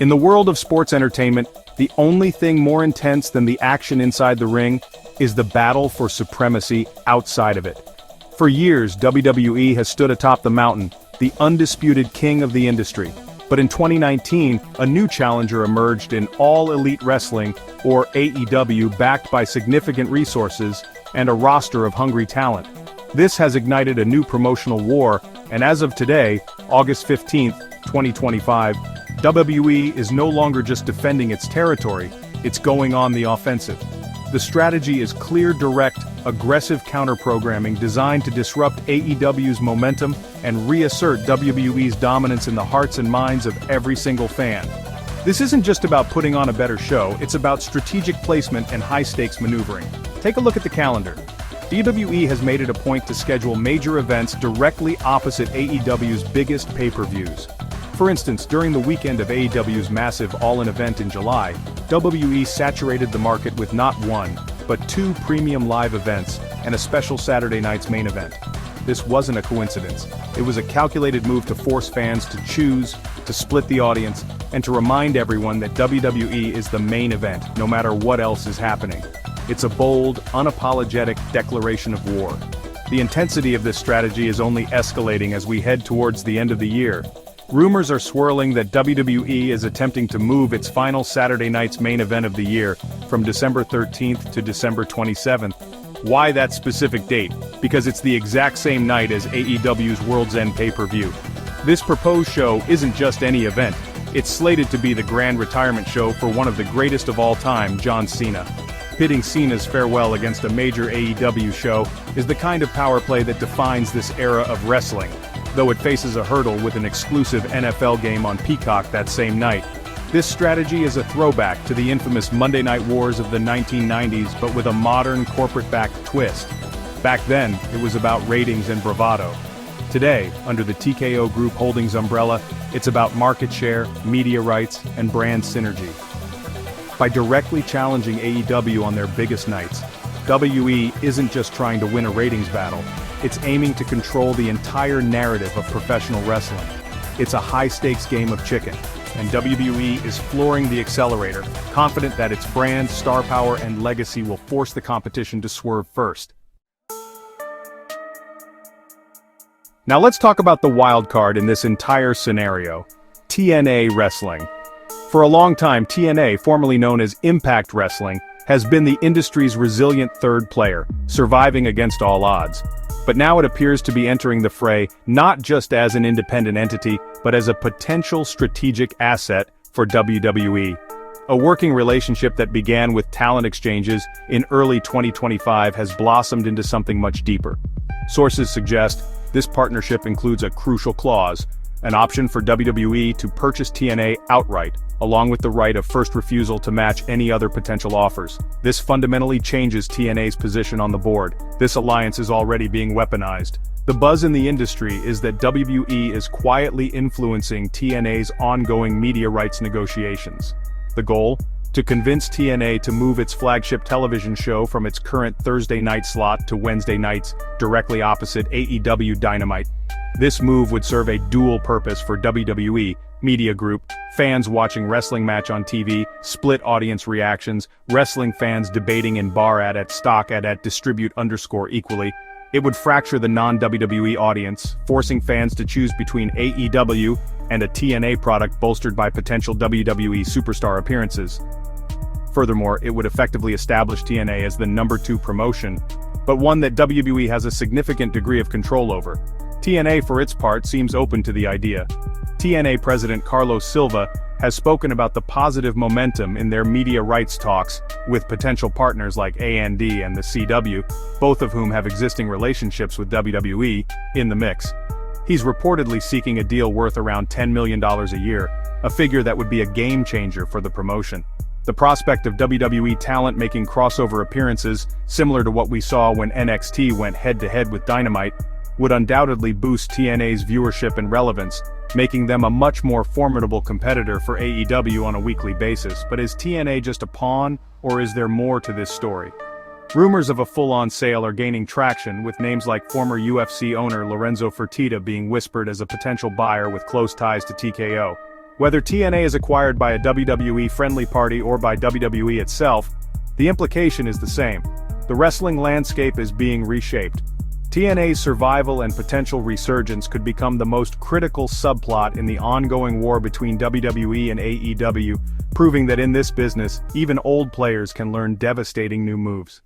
In the world of sports entertainment, the only thing more intense than the action inside the ring is the battle for supremacy outside of it. For years, WWE has stood atop the mountain, the undisputed king of the industry. But in 2019, a new challenger emerged in All Elite Wrestling, or AEW, backed by significant resources and a roster of hungry talent. This has ignited a new promotional war, and as of today, August 15, 2025, WWE is no longer just defending its territory, it's going on the offensive. The strategy is clear, direct, aggressive counter-programming designed to disrupt AEW's momentum and reassert WWE's dominance in the hearts and minds of every single fan. This isn't just about putting on a better show, it's about strategic placement and high-stakes maneuvering. Take a look at the calendar. WWE has made it a point to schedule major events directly opposite AEW's biggest pay-per-views. For instance, during the weekend of AEW's massive All-In event in July, WWE saturated the market with not one, but two premium live events and a special Saturday night's main event. This wasn't a coincidence. It was a calculated move to force fans to choose, to split the audience, and to remind everyone that WWE is the main event, no matter what else is happening. It's a bold, unapologetic declaration of war. The intensity of this strategy is only escalating as we head towards the end of the year. Rumors are swirling that WWE is attempting to move its final Saturday night's main event of the year from December 13th to December 27th. Why that specific date? Because it's the exact same night as AEW's World's End pay-per-view. This proposed show isn't just any event, it's slated to be the grand retirement show for one of the greatest of all time, John Cena. Pitting Cena's farewell against a major AEW show is the kind of power play that defines this era of wrestling, though it faces a hurdle with an exclusive NFL game on Peacock that same night. This strategy is a throwback to the infamous Monday Night Wars of the 1990s, but with a modern corporate-backed twist. Back then, it was about ratings and bravado. Today, under the TKO Group Holdings umbrella, it's about market share, media rights, and brand synergy. By directly challenging AEW on their biggest nights, WWE isn't just trying to win a ratings battle, it's aiming to control the entire narrative of professional wrestling. It's a high-stakes game of chicken, and WWE is flooring the accelerator, confident that its brand, star power, and legacy will force the competition to swerve first. Now let's talk about the wild card in this entire scenario: TNA Wrestling. For a long time, TNA, formerly known as Impact Wrestling, has been the industry's resilient third player, surviving against all odds. But now it appears to be entering the fray not just as an independent entity, but as a potential strategic asset for WWE. A working relationship that began with talent exchanges in early 2025 has blossomed into something much deeper. Sources suggest this partnership includes a crucial clause, an option for WWE to purchase TNA outright, along with the right of first refusal to match any other potential offers. This fundamentally changes TNA's position on the board. This alliance is already being weaponized. The buzz in the industry is that WWE is quietly influencing TNA's ongoing media rights negotiations. The goal? To convince TNA to move its flagship television show from its current Thursday night slot to Wednesday nights, directly opposite AEW Dynamite. This move would serve a dual purpose for WWE, media group, fans watching wrestling match on TV, split audience reactions, wrestling fans debating in bar at stock at distribute _equally. It would fracture the non-WWE audience, forcing fans to choose between AEW and a TNA product bolstered by potential WWE superstar appearances. Furthermore, it would effectively establish TNA as the number 2 promotion, but one that WWE has a significant degree of control over. TNA, for its part, seems open to the idea. TNA President Carlos Silva has spoken about the positive momentum in their media rights talks with potential partners like A&D and the CW, both of whom have existing relationships with WWE, in the mix. He's reportedly seeking a deal worth around $10 million a year, a figure that would be a game changer for the promotion. The prospect of WWE talent making crossover appearances, similar to what we saw when NXT went head-to-head with Dynamite, would undoubtedly boost TNA's viewership and relevance, making them a much more formidable competitor for AEW on a weekly basis. But is TNA just a pawn, or is there more to this story? Rumors of a full-on sale are gaining traction, with names like former UFC owner Lorenzo Fertitta being whispered as a potential buyer with close ties to TKO. Whether TNA is acquired by a WWE friendly party or by WWE itself, the implication is the same. The wrestling landscape is being reshaped. TNA's survival and potential resurgence could become the most critical subplot in the ongoing war between WWE and AEW, proving that in this business, even old players can learn devastating new moves.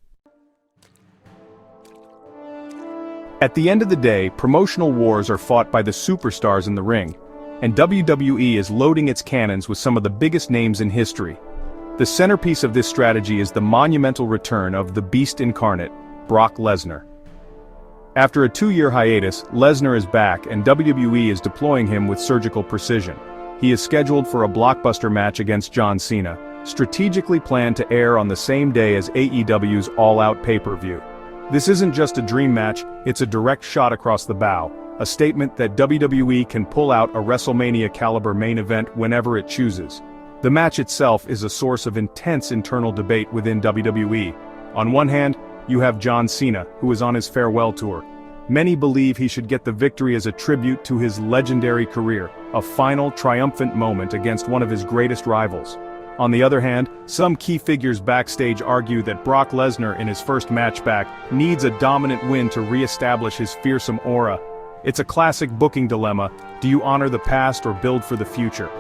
At the end of the day, promotional wars are fought by the superstars in the ring, and WWE is loading its cannons with some of the biggest names in history. The centerpiece of this strategy is the monumental return of the Beast incarnate, Brock Lesnar. After a 2-year hiatus, Lesnar is back and WWE is deploying him with surgical precision. He is scheduled for a blockbuster match against John Cena, strategically planned to air on the same day as AEW's All-Out pay-per-view. This isn't just a dream match, it's a direct shot across the bow, a statement that WWE can pull out a WrestleMania-caliber main event whenever it chooses. The match itself is a source of intense internal debate within WWE. On one hand, you have John Cena, who is on his farewell tour. Many believe he should get the victory as a tribute to his legendary career, a final triumphant moment against one of his greatest rivals. On the other hand, some key figures backstage argue that Brock Lesnar in his first match back needs a dominant win to re-establish his fearsome aura. It's a classic booking dilemma: do you honor the past or build for the future?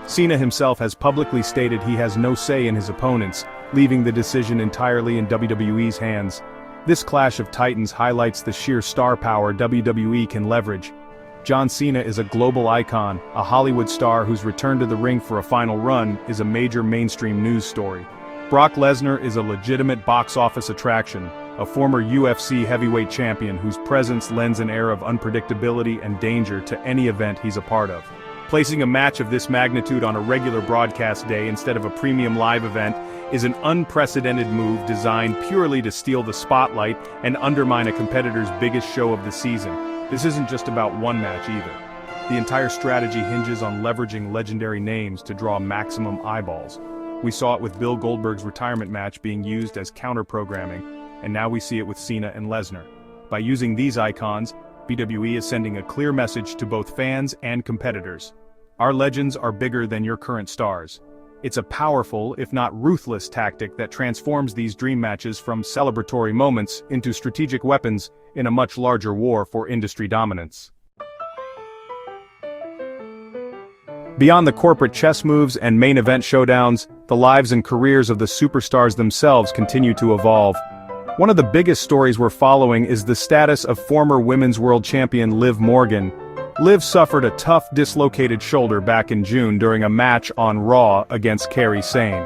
Cena himself has publicly stated he has no say in his opponents, leaving the decision entirely in WWE's hands. This clash of titans highlights the sheer star power WWE can leverage. John Cena is a global icon, a Hollywood star whose return to the ring for a final run is a major mainstream news story. Brock Lesnar is a legitimate box office attraction, a former UFC heavyweight champion whose presence lends an air of unpredictability and danger to any event he's a part of. Placing a match of this magnitude on a regular broadcast day instead of a premium live event is an unprecedented move designed purely to steal the spotlight and undermine a competitor's biggest show of the season. This isn't just about one match either. The entire strategy hinges on leveraging legendary names to draw maximum eyeballs. We saw it with Bill Goldberg's retirement match being used as counter-programming, and now we see it with Cena and Lesnar. By using these icons, WWE is sending a clear message to both fans and competitors. Our legends are bigger than your current stars. It's a powerful, if not ruthless tactic that transforms these dream matches from celebratory moments into strategic weapons in a much larger war for industry dominance. Beyond the corporate chess moves and main event showdowns, the lives and careers of the superstars themselves continue to evolve. One of the biggest stories we're following is the status of former Women's World Champion Liv Morgan. Liv suffered a tough dislocated shoulder back in June during a match on Raw against Kairi Sane.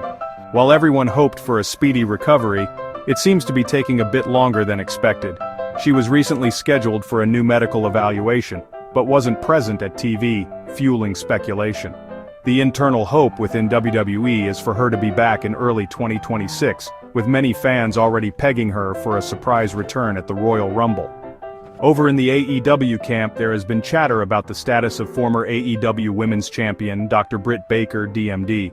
While everyone hoped for a speedy recovery, it seems to be taking a bit longer than expected. She was recently scheduled for a new medical evaluation, but wasn't present at TV, fueling speculation. The internal hope within WWE is for her to be back in early 2026, with many fans already pegging her for a surprise return at the Royal Rumble. Over in the AEW camp, there has been chatter about the status of former AEW Women's Champion Dr. Britt Baker, DMD.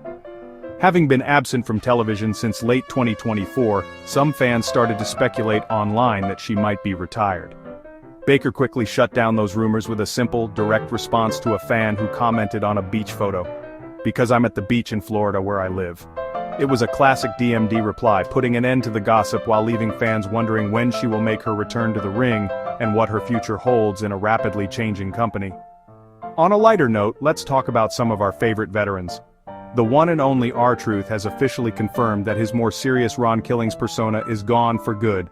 Having been absent from television since late 2024, some fans started to speculate online that she might be retired. Baker quickly shut down those rumors with a simple, direct response to a fan who commented on a beach photo. "Because I'm at the beach in Florida where I live." It was a classic DMD reply, putting an end to the gossip while leaving fans wondering when she will make her return to the ring and what her future holds in a rapidly changing company. On a lighter note, let's talk about some of our favorite veterans. The one and only R-Truth has officially confirmed that his more serious Ron Killings persona is gone for good.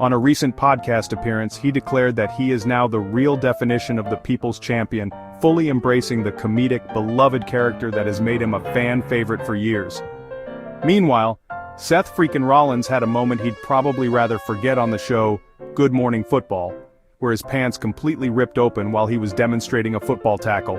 On a recent podcast appearance, he declared that he is now the real definition of the people's champion, fully embracing the comedic, beloved character that has made him a fan favorite for years. Meanwhile, Seth freaking Rollins had a moment he'd probably rather forget on the show Good Morning Football, where his pants completely ripped open while he was demonstrating a football tackle.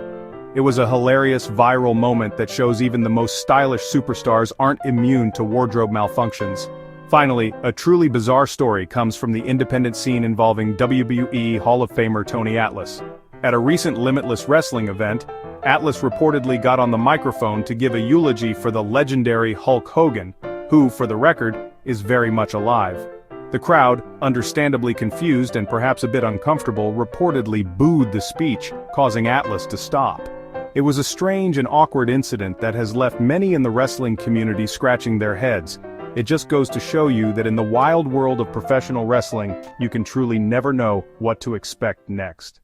It was a hilarious viral moment that shows even the most stylish superstars aren't immune to wardrobe malfunctions. Finally, a truly bizarre story comes from the independent scene involving WWE Hall of Famer Tony Atlas. At a recent Limitless Wrestling event, Atlas reportedly got on the microphone to give a eulogy for the legendary Hulk Hogan, who, for the record, is very much alive. The crowd, understandably confused and perhaps a bit uncomfortable, reportedly booed the speech, causing Atlas to stop. It was a strange and awkward incident that has left many in the wrestling community scratching their heads. It just goes to show you that in the wild world of professional wrestling, you can truly never know what to expect next.